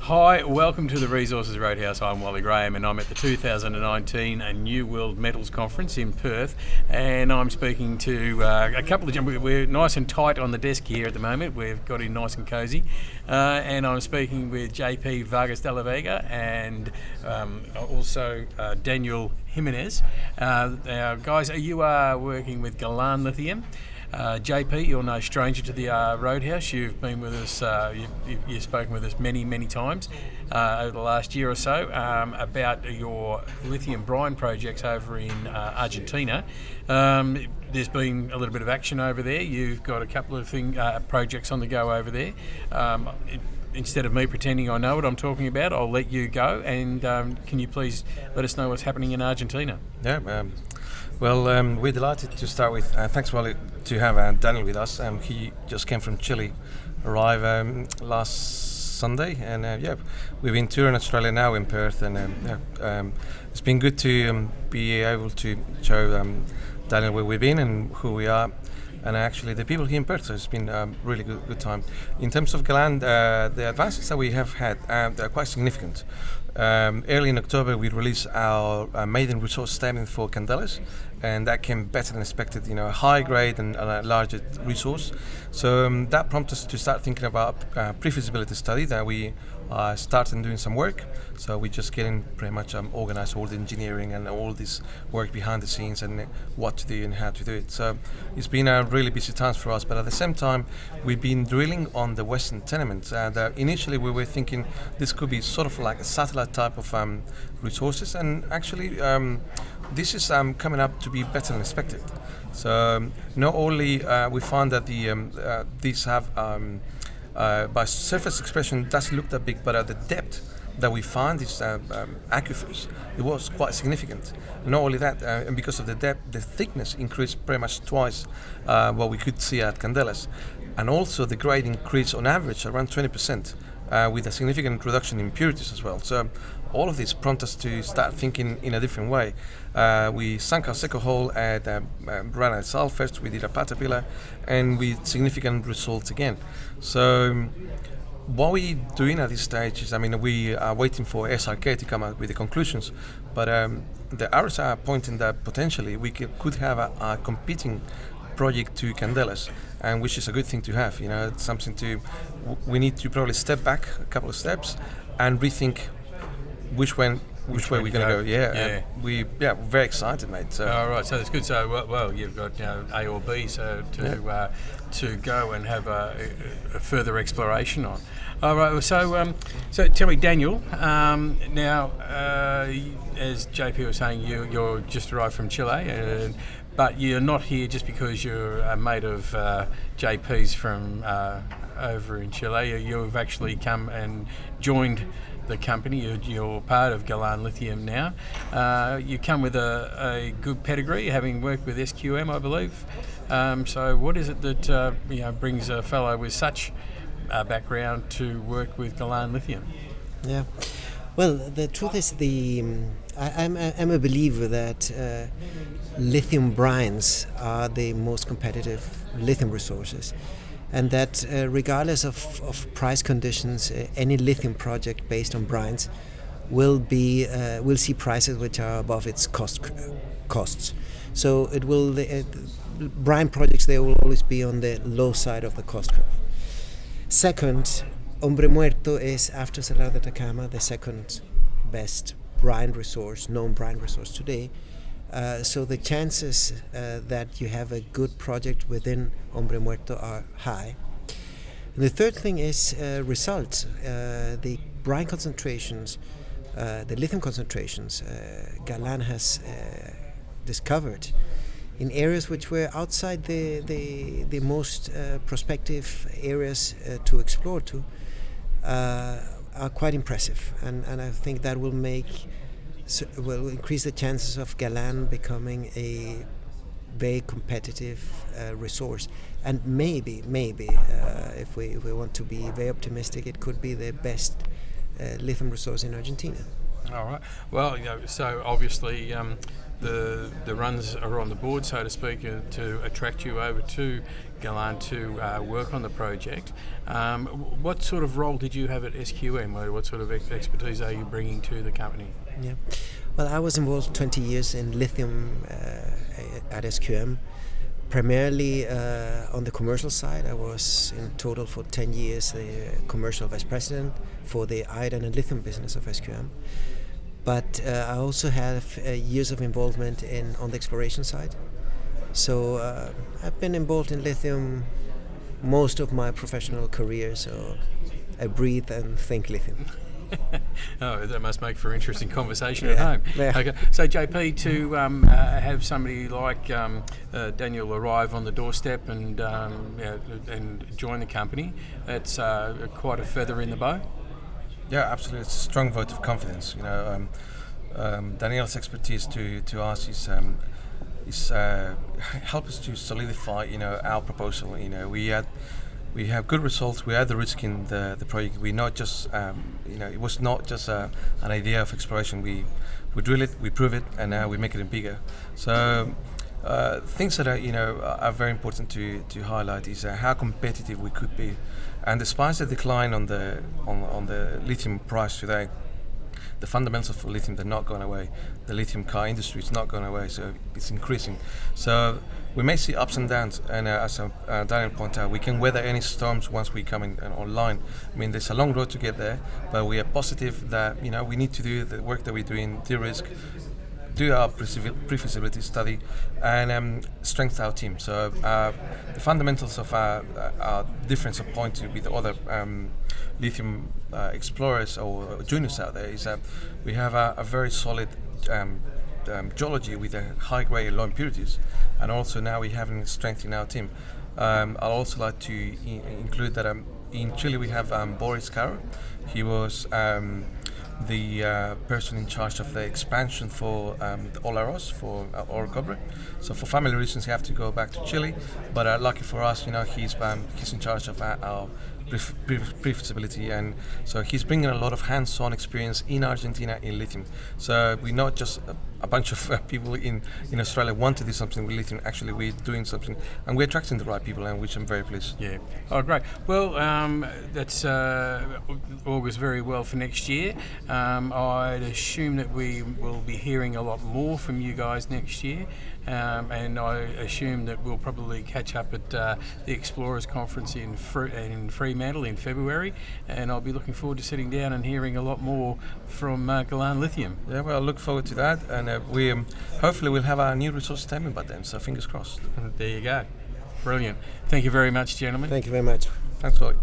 Hi, welcome to the Resources Roadhouse. I'm Wally Graham and I'm at the 2019 New World Metals Conference in Perth, and I'm speaking to a couple of gentlemen. We're nice and tight on the desk here at the moment. We've got in nice and cosy, and I'm speaking with JP Vargas de la Vega and also Daniel Jimenez. Now, guys, you are working with Galan Lithium. JP, you're no stranger to the Roadhouse. You've been with us, you've spoken with us many times over the last year or so about your lithium brine projects over in Argentina. There's been a little bit of action over there. You've got a couple of projects on the go over there. Instead of me pretending I know what I'm talking about, I'll let you go. And can you please let us know what's happening in Argentina? Yeah, we're delighted to start with. Thanks, Wally, to have Daniel with us. He just came from Chile, arrived last Sunday, and we've been touring Australia now in Perth, and it's been good to be able to show Daniel where we've been and who we are, and actually the people here in Perth. So it's been a really good time. In terms of Galan, the advances that we have had, they're quite significant. Early in October, we released our maiden resource statement for Candelas, and that came better than expected. A high grade and a larger resource. So that prompted us to start thinking about pre-feasibility study that we started doing some work. So we're just getting pretty much organized all the engineering and all this work behind the scenes and what to do and how to do it. So it's been a really busy time for us, but at the same time, we've been drilling on the western tenements. Initially, we were thinking this could be sort of like a satellite type of resources, and actually this is coming up to be better than expected. So not only we found that these have by surface expression doesn't look that big, but at the depth that we find these aquifers, it was quite significant. Not only that, and because of the depth, the thickness increased pretty much twice what we could see at Candelas, and also the grade increased on average around 20%. With a significant reduction in impurities as well. So all of this prompted us to start thinking in a different way. We sunk our second hole at granite sulfides, we did a patapilla, and with significant results again. So what we're doing at this stage is, we are waiting for SRK to come out with the conclusions, but the arrows are pointing that potentially we could have a competing project to Candelas, and which is a good thing to have. It's something we need to probably step back a couple of steps and rethink which way we're going to go. We're very excited, mate. So. All right, so that's good. So well you've got A or B, so to go and have a further exploration on. All right, so tell me, Daniel. Now, as JP was saying, you're just arrived from Chile. But you're not here just because you're a mate of JP's from over in Chile. You've actually come and joined the company. You're part of Galan Lithium now. You come with a good pedigree, having worked with SQM, I believe. So what is it that brings a fellow with such a background to work with Galan Lithium? Yeah. Well, the truth is, I'm a believer that lithium brines are the most competitive lithium resources, and that regardless of price conditions, any lithium project based on brines will see prices which are above its costs. So it will brine projects, they will always be on the low side of the cost curve. Second, Hombre Muerto is, after Salar de Atacama, the second best known brine resource today. So the chances that you have a good project within Hombre Muerto are high. And the third thing is results. The brine concentrations, the lithium concentrations, Galan has discovered in areas which were outside the most prospective areas to explore to, are quite impressive, and I think that will increase the chances of Galan becoming a very competitive resource. And maybe if we want to be very optimistic, it could be the best lithium resource in Argentina. All right. Well, so obviously the runs are on the board, so to speak, to attract you over to Galan to work on the project. What sort of role did you have at SQM? What sort of expertise are you bringing to the company? Yeah. Well, I was involved 20 years in lithium at SQM, primarily on the commercial side. I was in total for 10 years the commercial vice president for the iron and lithium business of SQM. But I also have years of involvement on the exploration side. So I've been involved in lithium most of my professional career, so I breathe and think lithium. Oh, that must make for interesting conversation at home. Yeah. Okay, so JP, to have somebody like Daniel arrive on the doorstep and join the company, that's quite a feather in the bow. Yeah, absolutely. It's a strong vote of confidence. Daniel's expertise to us is help us to solidify our proposal. We have good results. We had the risk in the project. We not just it was not just an idea of exploration. We drill it, we prove it, and now we make it bigger. So things that are very important to highlight is how competitive we could be, and despite the decline on the lithium price today, the fundamentals for lithium, they're not going away. The lithium car industry is not going away, so it's increasing. So we may see ups and downs, and as Daniel pointed out, we can weather any storms once we come in online. I mean, there's a long road to get there, but we are positive that we need to do the work that we do in de-risk, do our pre-feasibility study, and strengthen our team. So the fundamentals of our difference of point with other lithium explorers or juniors out there is that we have a very solid geology with a high grade and low impurities, and also now we have strength in our team. I'd also like to include that in Chile we have Boris Caro. He was the person in charge of the expansion for Olaroz, for ore recovery. So for family reasons he have to go back to Chile, but lucky for us, he's in charge of our pre-feasibility, and so he's bringing a lot of hands-on experience in Argentina in lithium. So we're not just a bunch of people in Australia want to do something with lithium. Actually, we're doing something, and we're attracting the right people, and which I'm very pleased. Yeah. Oh, great. Well, that's augurs very well for next year. I'd assume that we will be hearing a lot more from you guys next year, and I assume that we'll probably catch up at the Explorers Conference in Fremantle in February, and I'll be looking forward to sitting down and hearing a lot more from Galan Lithium. Yeah, well, I look forward to that, and we hopefully we'll have our new resource statement by then, so fingers crossed. There you go. Brilliant. Thank you very much, gentlemen. Thank you very much. Thanks, Wally.